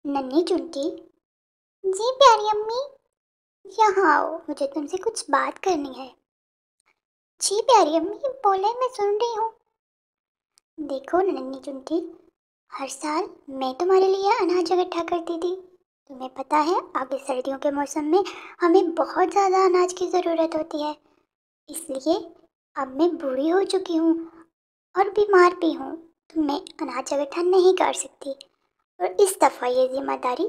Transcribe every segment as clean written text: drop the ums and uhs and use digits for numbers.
नन्ही चुनटी। जी प्यारी अम्मी, यहाँ आओ, मुझे तुमसे कुछ बात करनी है। जी प्यारी अम्मी, बोले, मैं सुन रही हूँ। देखो नन्ही चुनटी, हर साल मैं तुम्हारे लिए अनाज इकट्ठा करती थी। तुम्हें पता है आगे सर्दियों के मौसम में हमें बहुत ज़्यादा अनाज की ज़रूरत होती है। इसलिए अब मैं बूढ़ी हो चुकी हूँ और बीमार भी हूँ, तो मैं अनाज इकट्ठा नहीं कर सकती। और इस दफ़ा ये जिम्मेदारी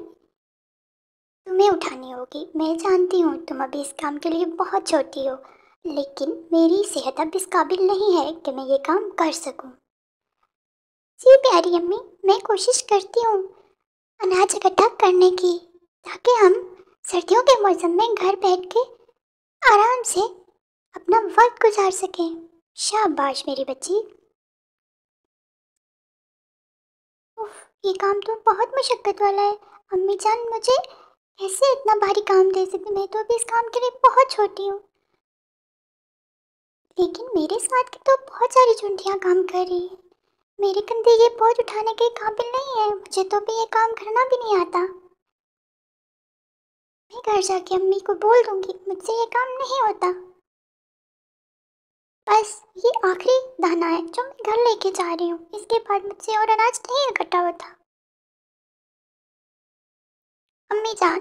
तुम्हें उठानी होगी। मैं जानती हूँ तुम अभी इस काम के लिए बहुत छोटी हो, लेकिन मेरी सेहत अब इस काबिल नहीं है कि मैं ये काम कर सकूँ। जी प्यारी अम्मी, मैं कोशिश करती हूँ अनाज इकट्ठा करने की, ताकि हम सर्दियों के मौसम में घर बैठ के आराम से अपना वक्त गुजार सकें। शाबाश मेरी बच्ची। उफ, ये काम तो बहुत मुशक्कत वाला है। अम्मी जान मुझे कैसे इतना भारी काम दे सकती, मैं तो अभी इस काम के लिए बहुत छोटी हूँ। लेकिन मेरे साथ की तो बहुत सारी चुंटियाँ काम कर रही हैं। मेरे कंधे ये बोझ उठाने के काबिल नहीं है, मुझे तो भी ये काम करना भी नहीं आता। मैं घर जाके अम्मी को बोल दूंगी मुझसे ये काम नहीं होता। बस ये आखिरी दाना है जो मैं घर लेके जा रही हूँ, इसके बाद मुझसे और अनाज नहीं इकट्ठा होता। अम्मी जान,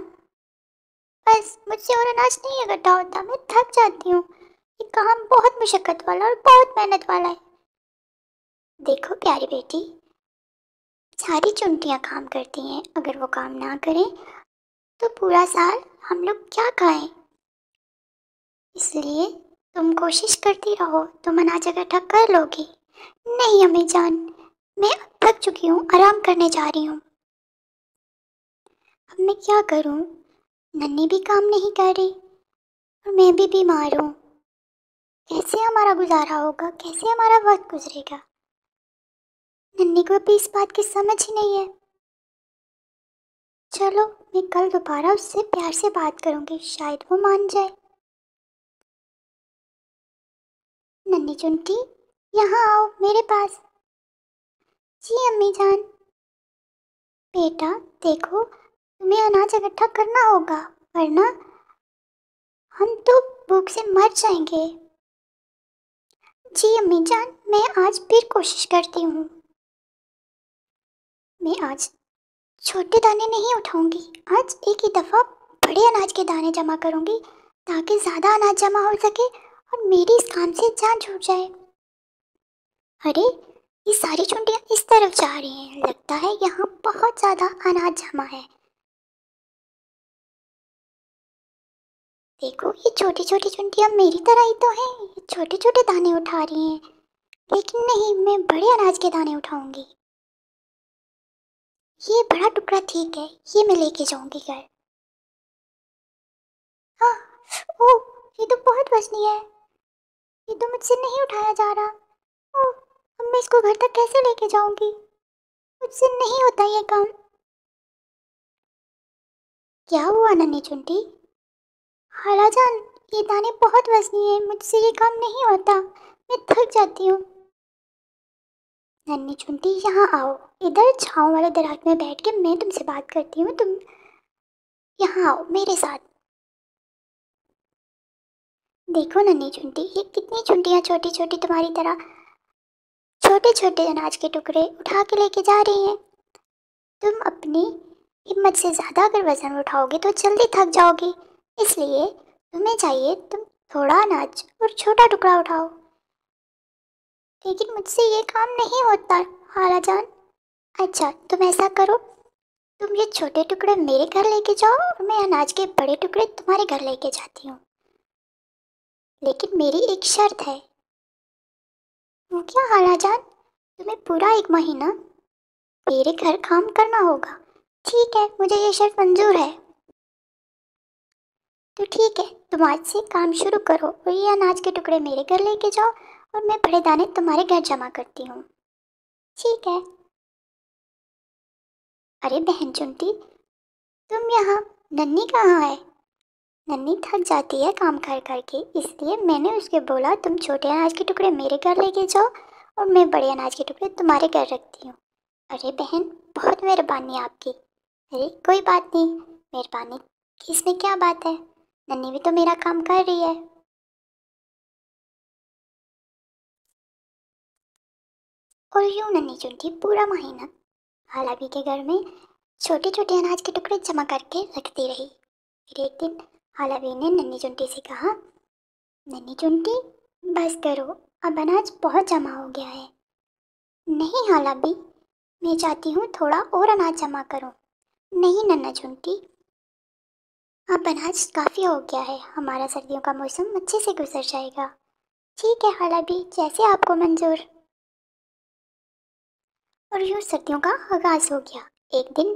बस मुझसे और अनाज नहीं इकट्ठा होता, मैं थक जाती हूँ। ये काम बहुत मुशक्कत वाला और बहुत मेहनत वाला है। देखो प्यारी बेटी, सारी चुंटियाँ काम करती हैं, अगर वो काम ना करें तो पूरा साल हम लोग क्या खाएं। इसलिए तुम कोशिश करती रहो, तुम अनाज इकट्ठा कर लोगी। नहीं अम्मी जान, मैं अब थक चुकी हूँ, आराम करने जा रही हूँ। अब मैं क्या करूँ, नन्ही भी काम नहीं कर रही और मैं भी बीमार हूँ। कैसे हमारा गुजारा होगा, कैसे हमारा वक्त गुजरेगा। नन्ही को अभी इस बात की समझ ही नहीं है। चलो, मैं कल दोबारा उससे प्यार से बात करूँगी, शायद वो मान जाए। नन्ही चुनटी, यहाँ आओ मेरे पास। जी अम्मी जान। बेटा देखो, तुम्हें अनाज इकट्ठा करना होगा, वरना हम तो भूख से मर जाएंगे। जी अम्मी जान, मैं आज फिर कोशिश करती हूँ। मैं आज छोटे दाने नहीं उठाऊंगी, आज एक ही दफ़ा बड़े अनाज के दाने जमा करूंगी, ताकि ज़्यादा अनाज जमा हो सके और मेरी इस काम से जान छूट जाए। अरे, ये सारी चुंटियाँ इस तरफ जा रही हैं, लगता है यहाँ बहुत ज़्यादा अनाज जमा है। देखो, ये छोटी छोटी चुंटियाँ मेरी तरह ही तो हैं, ये छोटे छोटे दाने उठा रही हैं। लेकिन नहीं, मैं बड़े अनाज के दाने उठाऊंगी। ये बड़ा टुकड़ा ठीक है, ये मैं लेके जाऊंगी घर। हाँ, ओह, ये तो बहुत वजनी है, ये तो मुझसे नहीं उठाया जा रहा। ओह, अब मैं इसको घर तक कैसे लेके जाऊंगी, मुझसे नहीं होता ये काम। क्या हुआ नन्ही चुंटी? खालाजान, ये दाने बहुत वजनी है, मुझसे ये काम नहीं होता, मैं थक जाती हूँ। नन्ही चुंटी, यहाँ आओ, इधर छाँव वाले दरख्त में बैठ के मैं तुमसे बात करती हूँ। तुम यहाँ आओ मेरे साथ। देखो नन्ही चुंटी, ये कितनी चुंटियाँ छोटी छोटी तुम्हारी तरह छोटे छोटे अनाज के टुकड़े उठा के लेके जा रही हैं। तुम अपनी हिम्मत से ज़्यादा अगर वज़न उठाओगे तो जल्दी थक जाओगी, इसलिए तुम्हें चाहिए तुम थोड़ा अनाज और छोटा टुकड़ा उठाओ। लेकिन मुझसे ये काम नहीं होता खालाजान। अच्छा, तुम ऐसा करो, तुम ये छोटे टुकड़े मेरे घर लेके जाओ और मैं अनाज के बड़े टुकड़े तुम्हारे घर लेके जाती हूँ। लेकिन मेरी एक शर्त है। वो क्या खालाजान? तुम्हें पूरा एक महीना मेरे घर काम करना होगा। ठीक है, मुझे ये शर्त मंजूर है। तो ठीक है, तुम आज से काम शुरू करो और ये अनाज के टुकड़े मेरे घर लेके जाओ और मैं बड़े दाने तुम्हारे घर जमा करती हूँ। ठीक है। अरे बहन चुनती, तुम यहाँ, नन्ही कहाँ है? नन्ही थक जाती है काम कर करके, इसलिए मैंने उसके बोला तुम छोटे अनाज के टुकड़े मेरे घर लेके जाओ और मैं बड़े अनाज के टुकड़े तुम्हारे घर रखती हूँ। अरे बहन, बहुत मेहरबानी आपकी। अरे कोई बात नहीं, मेहरबानी की इसमें क्या बात है, नन्ही भी तो मेरा काम कर रही है। और यूं नन्ही चुनटी पूरा महीना हालाबी के घर में छोटे छोटे अनाज के टुकड़े जमा करके रखती रही। फिर एक दिन हालाबी ने नन्ही चुनटी से कहा, नन्ही चुनटी बस करो, अब अनाज बहुत जमा हो गया है। नहीं हालाबी, मैं चाहती हूँ थोड़ा और अनाज जमा करो। नहीं नन्हा चुनटी, अब अनाज काफ़ी हो गया है, हमारा सर्दियों का मौसम अच्छे से गुजर जाएगा। ठीक है हालाबी, जैसे आपको मंजूर। और यूँ सर्दियों का आगाज हो गया। एक दिन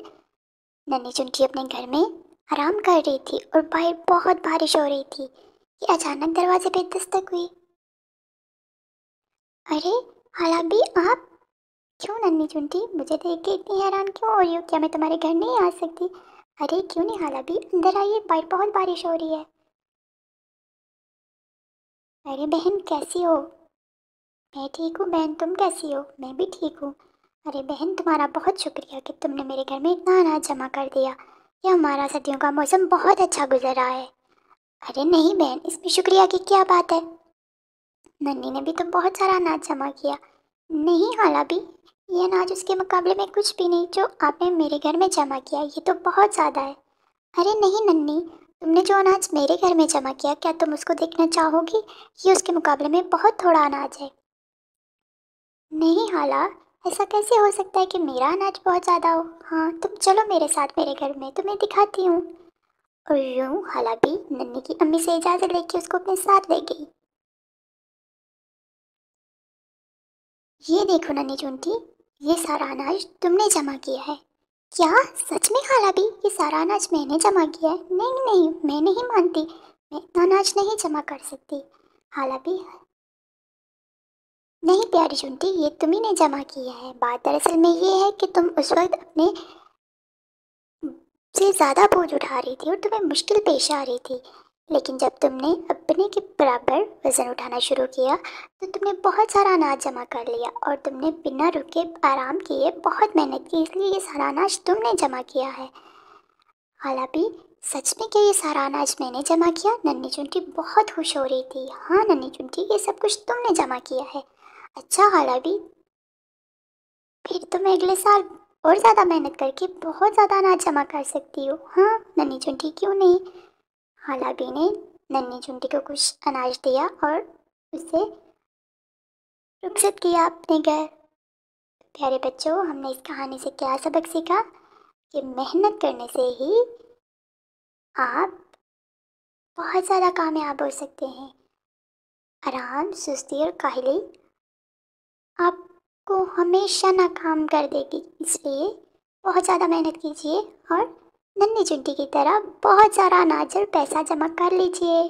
नन्ही चुनटी अपने घर में आराम कर रही थी और बाहर बहुत बारिश हो रही थी कि अचानक दरवाजे पे दस्तक हुई। अरे हालाबी आप, क्यों नन्ही चुनटी मुझे देख के इतनी हैरान क्यों हो रही हो, क्या मैं तुम्हारे घर नहीं आ सकती? अरे क्यों नहीं हालाबी, अंदर आइए, बाहर बहुत बारिश हो रही है। अरे बहन कैसी हो? मैं ठीक हूँ बहन, तुम कैसी हो? मैं भी ठीक हूँ। अरे बहन तुम्हारा बहुत शुक्रिया कि तुमने मेरे घर में इतना अनाज जमा कर दिया, ये हमारा सर्दियों का मौसम बहुत अच्छा गुजर रहा है। अरे नहीं बहन, इसमें शुक्रिया की क्या बात है, नन्ही ने भी तो बहुत सारा अनाज जमा किया। नहीं हालाबी, ये अनाज उसके मुकाबले में कुछ भी नहीं जो आपने मेरे घर में जमा किया, ये तो बहुत ज़्यादा है। अरे नहीं नन्ही, तुमने जो अनाज मेरे घर में जमा किया, क्या तुम उसको देखना चाहोगी? ये उसके मुकाबले में बहुत थोड़ा अनाज है। नहीं हाला, ऐसा कैसे हो सकता है कि मेरा अनाज बहुत ज़्यादा हो? हाँ तुम चलो मेरे साथ मेरे घर में, तुम्हें दिखाती हूँ। और यूँ हाला भी नन्ही की अम्मी से इजाज़त लेके उसको अपने साथ ले गई। ये देखो नन्ही चुनटी, ये सारा अनाज तुमने जमा किया है। क्या सच में हाला भी, ये सारा अनाज मैंने जमा किया है? नहीं नहीं, मैं नहीं मानती, मैं इतना अनाज नहीं जमा कर सकती। हाला भी, नहीं प्यारी चुनटी, ये तुम्ही ने जमा किया है। बात दरअसल में ये है कि तुम उस वक्त अपने से ज़्यादा बोझ उठा रही थी और तुम्हें मुश्किल पेश आ रही थी, लेकिन जब तुमने अपने के बराबर वज़न उठाना शुरू किया तो तुमने बहुत सारा अनाज जमा कर लिया और तुमने बिना रुके आराम किए बहुत मेहनत की, इसलिए ये सारा अनाज तुमने जमा किया है। हालांकि सच में क्या ये सारा अनाज मैंने जमा किया? नन्ही चुनटी बहुत खुश हो रही थी। हाँ नन्ही चुनटी, ये सब कुछ तुमने जमा किया है। अच्छा हालांकि फिर तुम अगले साल और ज़्यादा मेहनत करके बहुत ज़्यादा अनाज जमा कर सकती हो। हाँ नन्ही चुनटी, क्यों नहीं। हालाबी ने नन्ही चुनटी को कुछ अनाज दिया और उसे रुखसत किया अपने घर। प्यारे बच्चों, हमने इस कहानी से क्या सबक सीखा कि मेहनत करने से ही आप बहुत ज़्यादा कामयाब हो सकते हैं। आराम, सुस्ती और काहली आपको हमेशा नाकाम कर देगी, इसलिए बहुत ज़्यादा मेहनत कीजिए और नन्ही चुनटी की तरह बहुत सारा अनाज और पैसा जमा कर लीजिए।